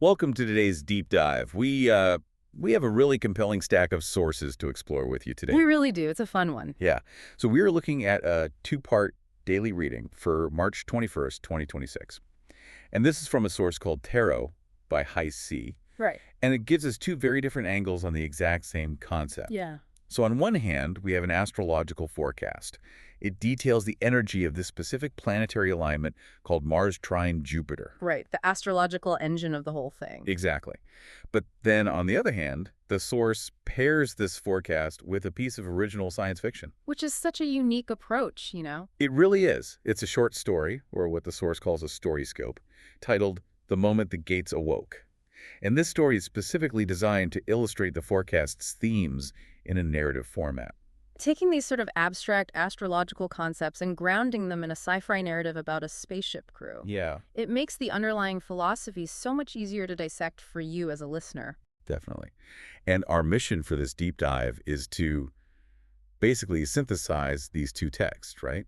Welcome to today's deep dive. We have a really compelling stack of sources to explore with you today. We really do. It's a fun one. Yeah. So we are looking at a two-part daily reading for March 21st, 2026. And this is from a source called Tarot by High C. Right. And it gives us two very different angles on the exact same concept. Yeah. So on one hand, we have an astrological forecast. It details the energy of this specific planetary alignment called Mars trine Jupiter. Right. The astrological engine of the whole thing. Exactly. But then on the other hand, the source pairs this forecast with a piece of original science fiction. Which is such a unique approach, you know? It really is. It's a short story, or what the source calls a StoryScope, titled The Moment the Gates Awoke. And this story is specifically designed to illustrate the forecast's themes in a narrative format. Taking these sort of abstract astrological concepts and grounding them in a sci-fi narrative about a spaceship crew. Yeah, It makes the underlying philosophy so much easier to dissect for you as a listener. definitely. And our mission for this deep dive is to basically synthesize these two texts, right?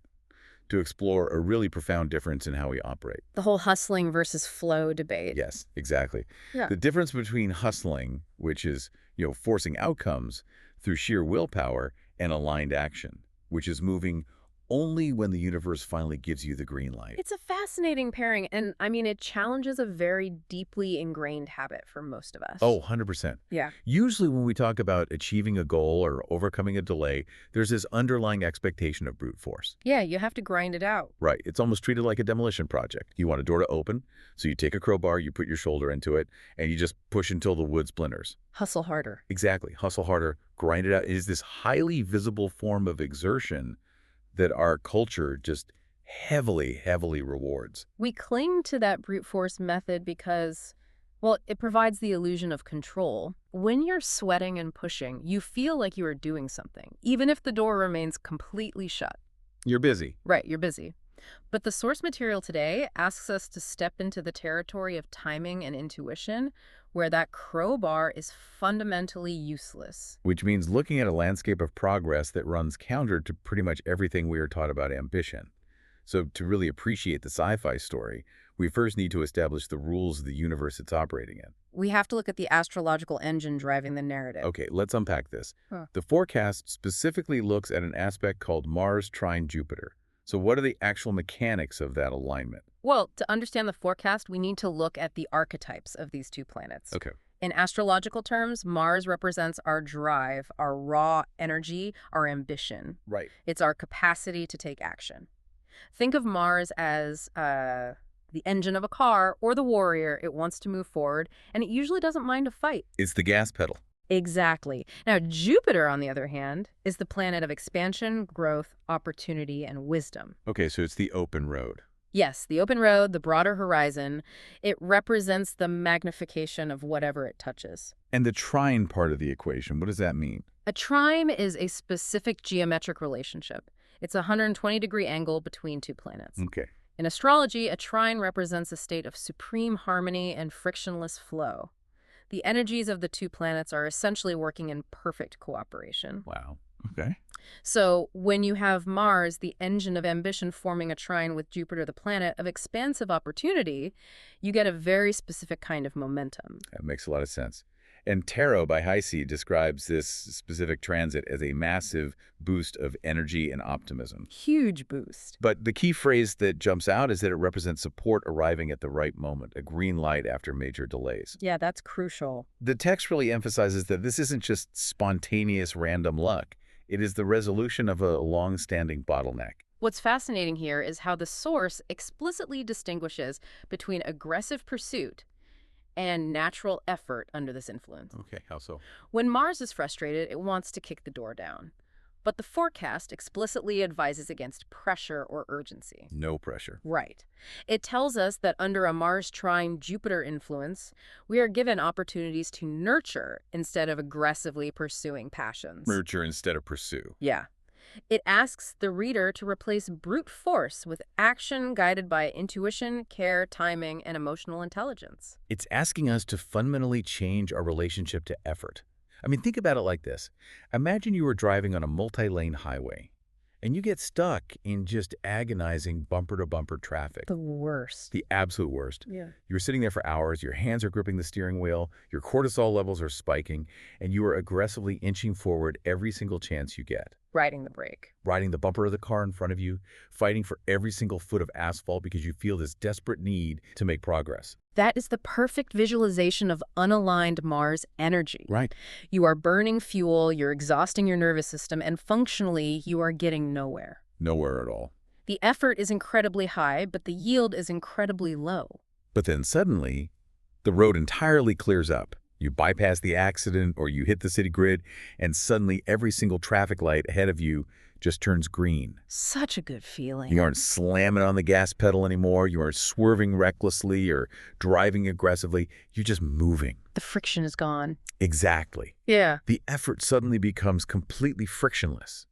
To explore a really profound difference in how we operate. The whole hustling versus flow debate. Yes, exactly. Yeah. The difference between hustling, which is, forcing outcomes through sheer willpower, and aligned action, which is moving only when the universe finally gives you the green light. It's a fascinating pairing, and I mean, it challenges a very deeply ingrained habit for most of us. Oh, 100%. Yeah. Usually when we talk about achieving a goal or overcoming a delay, there's this underlying expectation of brute force. Yeah, you have to grind it out. Right. It's almost treated like a demolition project. You want a door to open, so you take a crowbar, you put your shoulder into it, and you just push until the wood splinters. Hustle harder. Exactly. Hustle harder, grind it out. It is this highly visible form of exertion that our culture just heavily rewards. We cling to that brute force method because, well, it provides the illusion of control. When you're sweating and pushing, you feel like you are doing something, even if the door remains completely shut. You're busy. Right, you're busy. But the source material today asks us to step into the territory of timing and intuition, where that crowbar is fundamentally useless. Which means looking at a landscape of progress that runs counter to pretty much everything we are taught about ambition. So to really appreciate the sci-fi story, we first need to establish the rules of the universe it's operating in. We have to look at the astrological engine driving the narrative. Okay, let's unpack this. Huh. The forecast specifically looks at an aspect called Mars trine Jupiter. So what are the actual mechanics of that alignment? Well, to understand the forecast, we need to look at the archetypes of these two planets. Okay. In astrological terms, Mars represents our drive, our raw energy, our ambition. Right. It's our capacity to take action. Think of Mars as the engine of a car or the warrior. It wants to move forward, and it usually doesn't mind a fight. It's the gas pedal. Exactly. Now, Jupiter, on the other hand, is the planet of expansion, growth, opportunity, and wisdom. Okay, so it's the open road. Yes, the open road, the broader horizon, it represents the magnification of whatever it touches. And the trine part of the equation, what does that mean? A trine is a specific geometric relationship. It's a 120-degree angle between two planets. Okay. In astrology, a trine represents a state of supreme harmony and frictionless flow. The energies of the two planets are essentially working in perfect cooperation. Wow. Okay. So when you have Mars, the engine of ambition, forming a trine with Jupiter, the planet of expansive opportunity, you get a very specific kind of momentum. That makes a lot of sense. And Tarot by High C describes this specific transit as a massive boost of energy and optimism. Huge boost. But the key phrase that jumps out is that it represents support arriving at the right moment, a green light after major delays. Yeah, that's crucial. The text really emphasizes that this isn't just spontaneous random luck. It is the resolution of a long-standing bottleneck. What's fascinating here is how the source explicitly distinguishes between aggressive pursuit and natural effort under this influence. Okay, how so? When Mars is frustrated, it wants to kick the door down. But the forecast explicitly advises against pressure or urgency. No pressure. Right. It tells us that under a Mars trine Jupiter influence, we are given opportunities to nurture instead of aggressively pursuing passions. Nurture instead of pursue. Yeah. It asks the reader to replace brute force with action guided by intuition, care, timing, and emotional intelligence. It's asking us to fundamentally change our relationship to effort. I mean, think about it like this. Imagine you were driving on a multi-lane highway, And you get stuck in just agonizing bumper-to-bumper traffic. The worst. The absolute worst. Yeah. You're sitting there for hours, your hands are gripping the steering wheel, your cortisol levels are spiking, and you are aggressively inching forward every single chance you get. Riding the brake. Riding the bumper of the car in front of you, fighting for every single foot of asphalt because you feel this desperate need to make progress. That is the perfect visualization of unaligned Mars energy. Right. You are burning fuel, you're exhausting your nervous system, and functionally, you are getting nowhere. Nowhere at all. The effort is incredibly high, but the yield is incredibly low. But then suddenly, the road entirely clears up. You bypass the accident or you hit the city grid, and suddenly every single traffic light ahead of you just turns green. Such a good feeling. You aren't slamming on the gas pedal anymore. You aren't swerving recklessly or driving aggressively. You're just moving. The friction is gone. Exactly. Yeah. The effort suddenly becomes completely frictionless.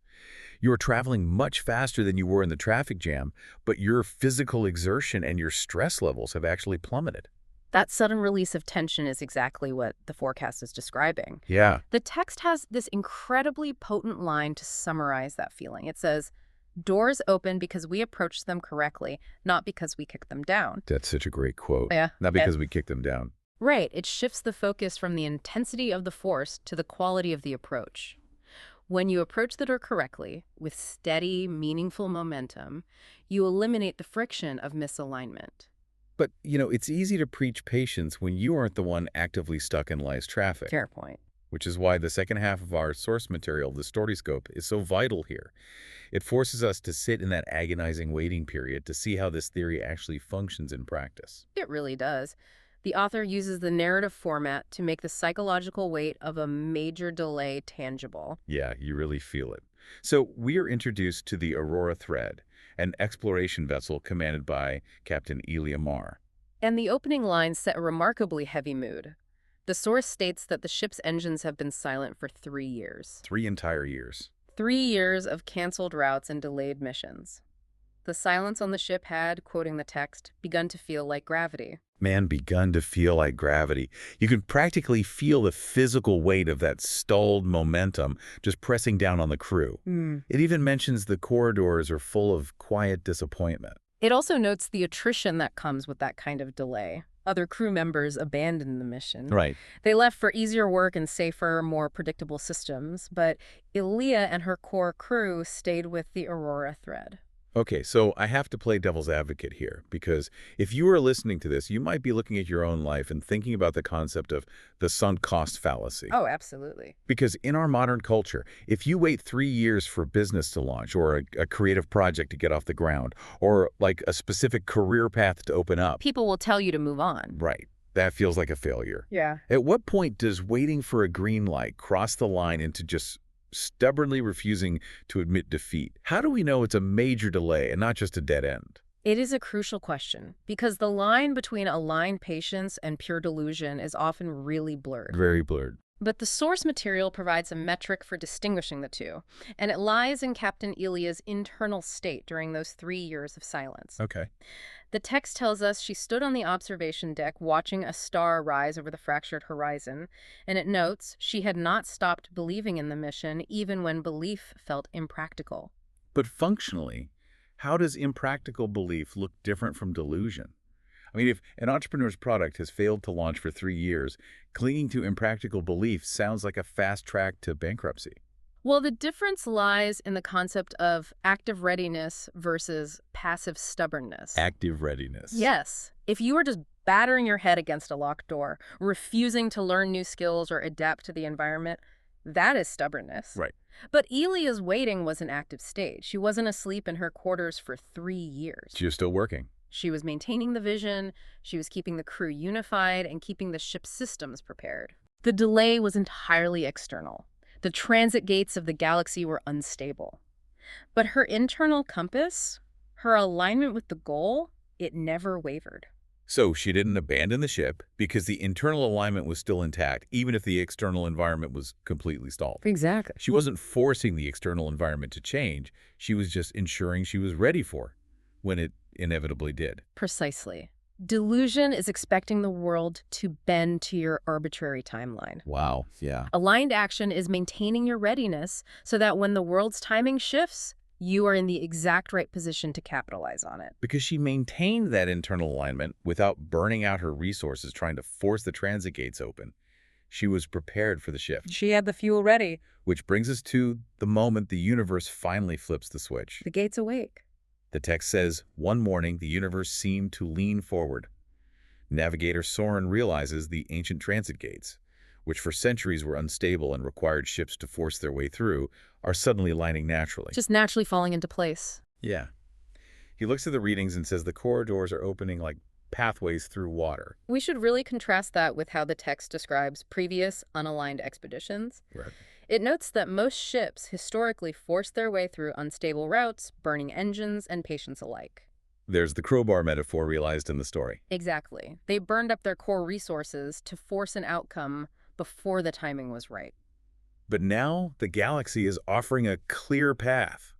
You are traveling much faster than you were in the traffic jam, but your physical exertion and your stress levels have actually plummeted. That sudden release of tension is exactly what the forecast is describing. Yeah. The text has this incredibly potent line to summarize that feeling. It says, "Doors open because we approached them correctly, not because we kicked them down." That's such a great quote. Yeah. Not because we kicked them down. Right. It shifts the focus from the intensity of the force to the quality of the approach. When you approach the door correctly, with steady, meaningful momentum, you eliminate the friction of misalignment. But, it's easy to preach patience when you aren't the one actively stuck in life's traffic. Fair point. Which is why the second half of our source material, the StoryScope, is so vital here. It forces us to sit in that agonizing waiting period to see how this theory actually functions in practice. It really does. The author uses the narrative format to make the psychological weight of a major delay tangible. Yeah, you really feel it. So we are introduced to the Aurora Thread, an exploration vessel commanded by Captain Elia Marr. And the opening lines set a remarkably heavy mood. The source states that the ship's engines have been silent for 3 years. 3 entire years. 3 years of canceled routes and delayed missions. The silence on the ship had, quoting the text, begun to feel like gravity. Man, begun to feel like gravity. You can practically feel the physical weight of that stalled momentum just pressing down on the crew. It even mentions the corridors are full of quiet disappointment. It also notes the attrition that comes with that kind of delay. Other crew members abandoned the mission. Right. They left for easier work and safer, more predictable systems, but Elia and her core crew stayed with the Aurora Thread. Okay, so I have to play devil's advocate here, because if you are listening to this, you might be looking at your own life and thinking about the concept of the sunk cost fallacy. Oh, absolutely. Because in our modern culture, if you wait 3 years for business to launch or a creative project to get off the ground or like a specific career path to open up, People will tell you to move on. right, that feels like a failure. Yeah. At what point does waiting for a green light cross the line into just stubbornly refusing to admit defeat? How do we know it's a major delay and not just a dead end? It is a crucial question because the line between aligned patience and pure delusion is often really blurred. Very blurred. But the source material provides a metric for distinguishing the two, and it lies in Captain Elia's internal state during those 3 years of silence. Okay. The text tells us she stood on the observation deck watching a star rise over the fractured horizon, and it notes she had not stopped believing in the mission even when belief felt impractical. But functionally, how does impractical belief look different from delusion? I mean, if an entrepreneur's product has failed to launch for 3 years, clinging to impractical belief sounds like a fast track to bankruptcy. Well, the difference lies in the concept of active readiness versus passive stubbornness. Active readiness. Yes. If you are just battering your head against a locked door, refusing to learn new skills or adapt to the environment, that is stubbornness. Right. But Elia's waiting was an active state. She wasn't asleep in her quarters for 3 years. She was still working. She was maintaining the vision, she was keeping the crew unified, and keeping the ship's systems prepared. The delay was entirely external. The transit gates of the galaxy were unstable. But her internal compass, her alignment with the goal, it never wavered. So she didn't abandon the ship because the internal alignment was still intact, even if the external environment was completely stalled. Exactly. She wasn't forcing the external environment to change. She was just ensuring she was ready for it when it inevitably did. Precisely. Delusion is expecting the world to bend to your arbitrary timeline. Wow. Yeah. Aligned action is maintaining your readiness so that when the world's timing shifts, You are in the exact right position to capitalize on it. Because she maintained that internal alignment without burning out her resources trying to force the transit gates open. She was prepared for the shift. She had the fuel ready. Which brings us to the moment the universe finally flips the switch. The gates awake. The text says, one morning, the universe seemed to lean forward. Navigator Soren realizes the ancient transit gates, which for centuries were unstable and required ships to force their way through, are suddenly lining naturally. Just naturally falling into place. Yeah. He looks at the readings and says the corridors are opening like pathways through water. We should really contrast that with how the text describes previous unaligned expeditions. Right. It notes that most ships historically forced their way through unstable routes, burning engines and patience alike. There's the crowbar metaphor realized in the story. Exactly. They burned up their core resources to force an outcome before the timing was right. But now the galaxy is offering a clear path.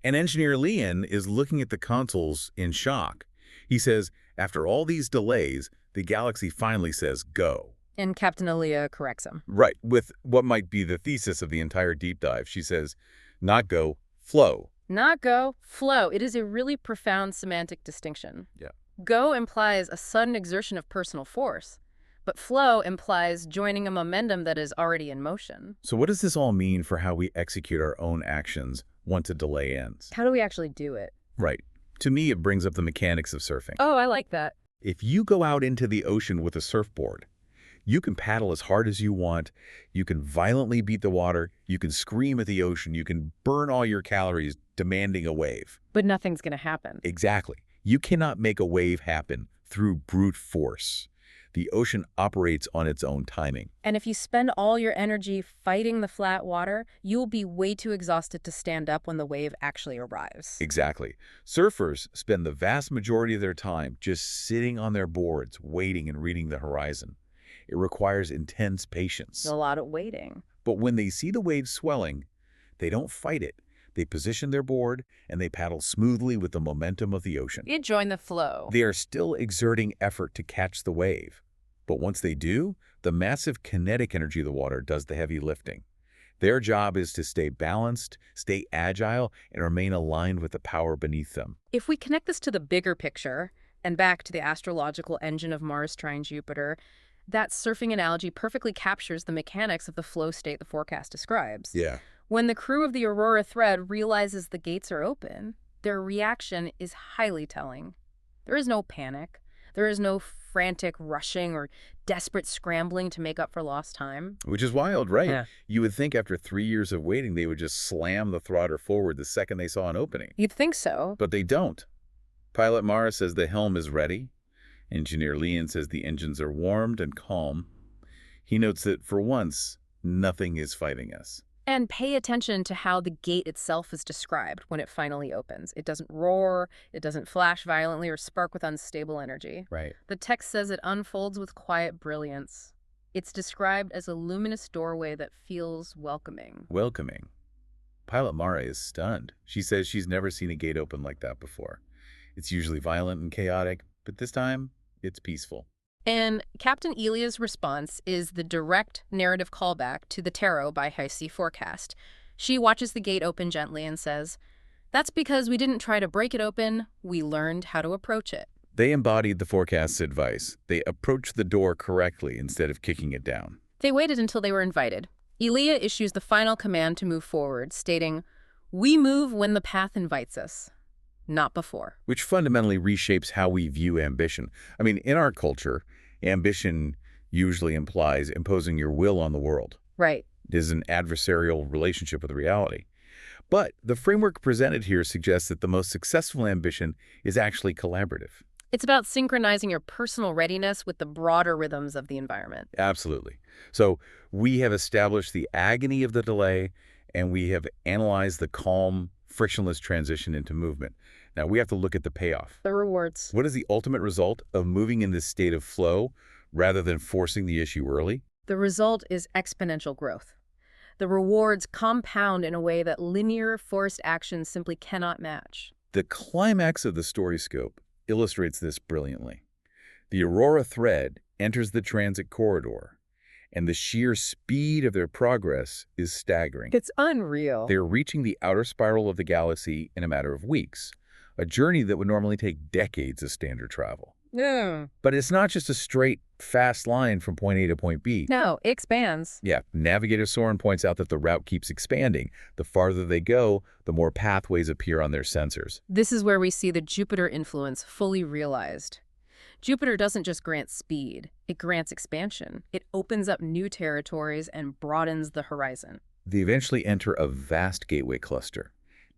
And Engineer Leon is looking at the consoles in shock. He says, after all these delays, the galaxy finally says go. And Captain Aaliyah corrects him. Right, with what might be the thesis of the entire deep dive. She says, not go, flow. Not go, flow. It is a really profound semantic distinction. Yeah. Go implies a sudden exertion of personal force, but flow implies joining a momentum that is already in motion. So what does this all mean for how we execute our own actions once a delay ends? How do we actually do it? Right. To me, it brings up the mechanics of surfing. Oh, I like that. If you go out into the ocean with a surfboard, you can paddle as hard as you want, you can violently beat the water, you can scream at the ocean, you can burn all your calories demanding a wave. But nothing's going to happen. Exactly. You cannot make a wave happen through brute force. The ocean operates on its own timing. And if you spend all your energy fighting the flat water, you'll be way too exhausted to stand up when the wave actually arrives. Exactly. Surfers spend the vast majority of their time just sitting on their boards, waiting and reading the horizon. It requires intense patience. A lot of waiting. But when they see the waves swelling, they don't fight it. They position their board, and they paddle smoothly with the momentum of the ocean. You join the flow. They are still exerting effort to catch the wave. But once they do, the massive kinetic energy of the water does the heavy lifting. Their job is to stay balanced, stay agile, and remain aligned with the power beneath them. If we connect this to the bigger picture, and back to the astrological engine of Mars trine Jupiter, that surfing analogy perfectly captures the mechanics of the flow state the forecast describes. Yeah. When the crew of the Aurora Thread realizes the gates are open, their reaction is highly telling. There is no panic. There is no frantic rushing or desperate scrambling to make up for lost time. Which is wild, right? Yeah. You would think after 3 years of waiting, they would just slam the throttle forward the second they saw an opening. You'd think so. But they don't. Pilot Mara says the helm is ready. Engineer Leon says the engines are warmed and calm. He notes that, for once, nothing is fighting us. And pay attention to how the gate itself is described when it finally opens. It doesn't roar, it doesn't flash violently or spark with unstable energy. Right. The text says it unfolds with quiet brilliance. It's described as a luminous doorway that feels welcoming. Welcoming. Pilot Mara is stunned. She says she's never seen a gate open like that before. It's usually violent and chaotic, but this time, it's peaceful. And Captain Elia's response is the direct narrative callback to the tarot by High Sea Forecast. She watches the gate open gently and says, "That's because we didn't try to break it open, we learned how to approach it." They embodied the forecast's advice. They approached the door correctly instead of kicking it down. They waited until they were invited. Elia issues the final command to move forward, stating, "We move when the path invites us, not before." Which fundamentally reshapes how we view ambition. I mean, in our culture, ambition usually implies imposing your will on the world. Right. It is an adversarial relationship with reality. But the framework presented here suggests that the most successful ambition is actually collaborative. It's about synchronizing your personal readiness with the broader rhythms of the environment. Absolutely. So we have established the agony of the delay, and we have analyzed the calm, frictionless transition into movement. Now we have to look at the payoff. The rewards. What is the ultimate result of moving in this state of flow rather than forcing the issue early? The result is exponential growth. The rewards compound in a way that linear forced action simply cannot match. The climax of the StoryScope illustrates this brilliantly. The Aurora Thread enters the transit corridor, and the sheer speed of their progress is staggering. It's unreal. They're reaching the outer spiral of the galaxy in a matter of weeks, a journey that would normally take decades of standard travel. Yeah. But it's not just a straight, fast line from point A to point B. No, it expands. Yeah, Navigator Soren points out that the route keeps expanding. The farther they go, the more pathways appear on their sensors. This is where we see the Jupiter influence fully realized. Jupiter doesn't just grant speed, it grants expansion. It opens up new territories and broadens the horizon. They eventually enter a vast gateway cluster.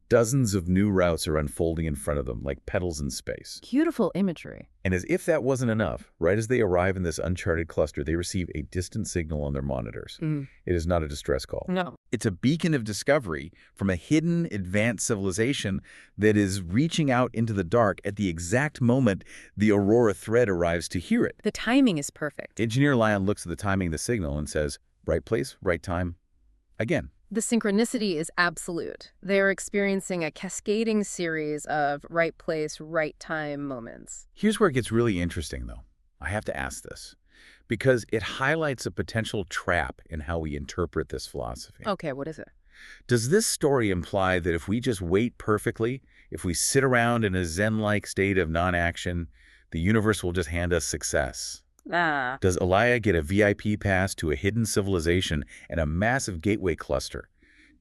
Dozens of new routes are unfolding in front of them, like petals in space. Beautiful imagery. And as if that wasn't enough, right as they arrive in this uncharted cluster, they receive a distant signal on their monitors. It is not a distress call. No. It's a beacon of discovery from a hidden, advanced civilization that is reaching out into the dark at the exact moment the Aurora thread arrives to hear it. The timing is perfect. Engineer Lyon looks at the timing of the signal and says, right place, right time, again. The synchronicity is absolute. They are experiencing a cascading series of right place, right time moments. Here's where it gets really interesting, though. I have to ask this, because it highlights a potential trap in how we interpret this philosophy. Okay, what is it? Does this story imply that if we just wait perfectly, if we sit around in a Zen-like state of non-action, the universe will just hand us success? Does Elia get a VIP pass to a hidden civilization and a massive gateway cluster,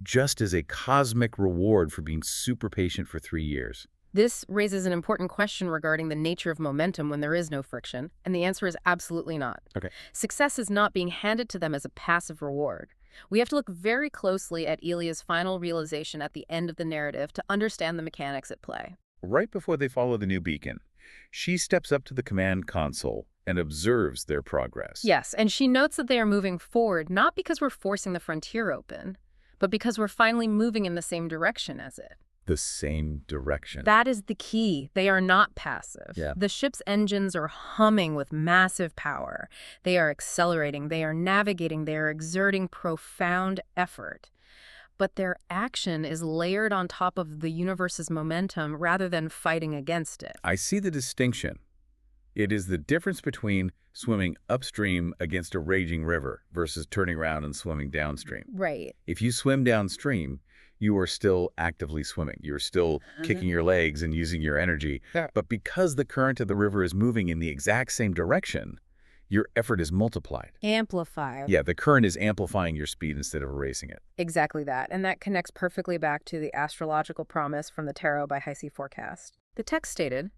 just as a cosmic reward for being super patient for 3 years? This raises an important question regarding the nature of momentum when there is no friction, and the answer is absolutely not. Okay. Success is not being handed to them as a passive reward. We have to look very closely at Elia's final realization at the end of the narrative to understand the mechanics at play. Right before they follow the new beacon, she steps up to the command console and observes their progress. Yes, and she notes that they are moving forward not because we're forcing the frontier open, but because we're finally moving in the same direction as it. The same direction. That is the key. They are not passive. Yeah. The ship's engines are humming with massive power. They are accelerating, they are navigating, they are exerting profound effort. But their action is layered on top of the universe's momentum rather than fighting against it. I see the distinction. It is the difference between swimming upstream against a raging river versus turning around and swimming downstream. Right. If you swim downstream, you are still actively swimming. You're still kicking your legs and using your energy. Yeah. But because the current of the river is moving in the exact same direction, your effort is multiplied. Amplified. Yeah, the current is amplifying your speed instead of erasing it. Exactly that. And that connects perfectly back to the astrological promise from the Tarot by Heisey forecast. The text stated,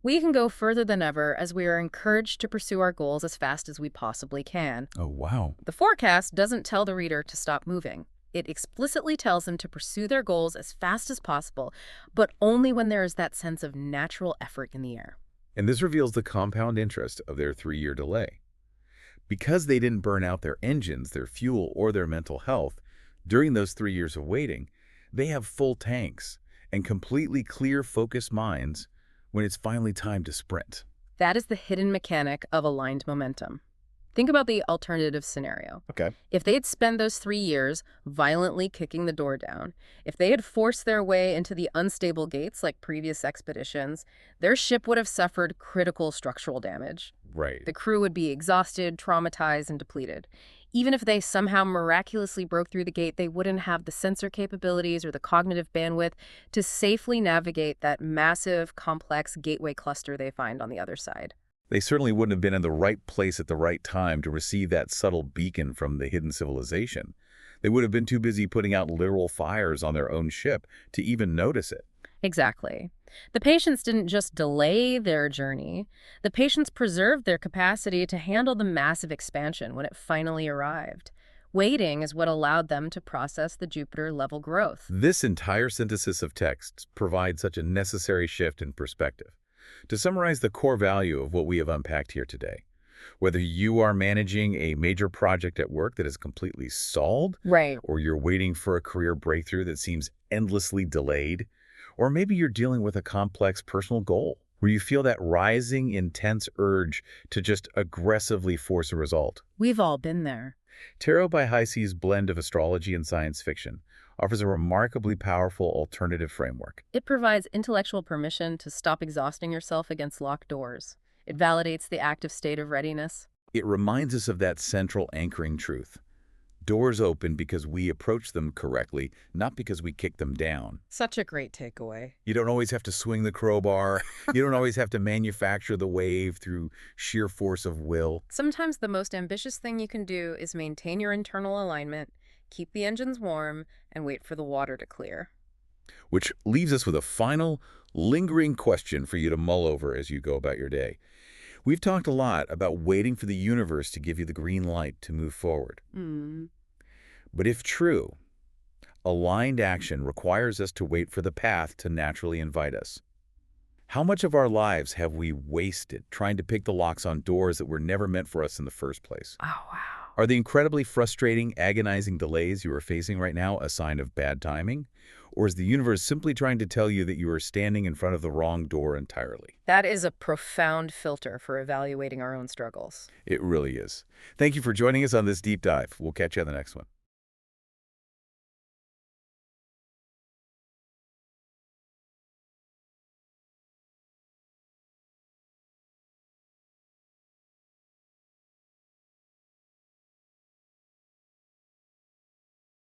"We can go further than ever as we are encouraged to pursue our goals as fast as we possibly can." Oh, wow. The forecast doesn't tell the reader to stop moving. It explicitly tells them to pursue their goals as fast as possible, but only when there is that sense of natural effort in the air. And this reveals the compound interest of their 3-year delay. Because they didn't burn out their engines, their fuel, or their mental health during those 3 years of waiting, they have full tanks and completely clear, focused minds when it's finally time to sprint. That is the hidden mechanic of aligned momentum. Think about the alternative scenario. Okay. If they had spent those 3 years violently kicking the door down, if they had forced their way into the unstable gates like previous expeditions, their ship would have suffered critical structural damage. Right. The crew would be exhausted, traumatized, and depleted. Even if they somehow miraculously broke through the gate, they wouldn't have the sensor capabilities or the cognitive bandwidth to safely navigate that massive, complex gateway cluster they find on the other side. They certainly wouldn't have been in the right place at the right time to receive that subtle beacon from the hidden civilization. They would have been too busy putting out literal fires on their own ship to even notice it. Exactly. The patients didn't just delay their journey. The patients preserved their capacity to handle the massive expansion when it finally arrived. Waiting is what allowed them to process the Jupiter-level growth. This entire synthesis of texts provides such a necessary shift in perspective. To summarize the core value of what we have unpacked here today, whether you are managing a major project at work that is completely stalled, Right. or you're waiting for a career breakthrough that seems endlessly delayed, or maybe you're dealing with a complex personal goal where you feel that rising, intense urge to just aggressively force a result. We've all been there. Tarot by Heisey's blend of astrology and science fiction offers a remarkably powerful alternative framework. It provides intellectual permission to stop exhausting yourself against locked doors. It validates the active state of readiness. It reminds us of that central anchoring truth. Doors open because we approach them correctly, not because we kick them down. Such a great takeaway. You don't always have to swing the crowbar. You don't always have to manufacture the wave through sheer force of will. Sometimes the most ambitious thing you can do is maintain your internal alignment, keep the engines warm, and wait for the water to clear. Which leaves us with a final, lingering question for you to mull over as you go about your day. We've talked a lot about waiting for the universe to give you the green light to move forward. Hmm. But if true, aligned action requires us to wait for the path to naturally invite us. How much of our lives have we wasted trying to pick the locks on doors that were never meant for us in the first place? Oh, wow. Are the incredibly frustrating, agonizing delays you are facing right now a sign of bad timing? Or is the universe simply trying to tell you that you are standing in front of the wrong door entirely? That is a profound filter for evaluating our own struggles. It really is. Thank you for joining us on this deep dive. We'll catch you on the next one.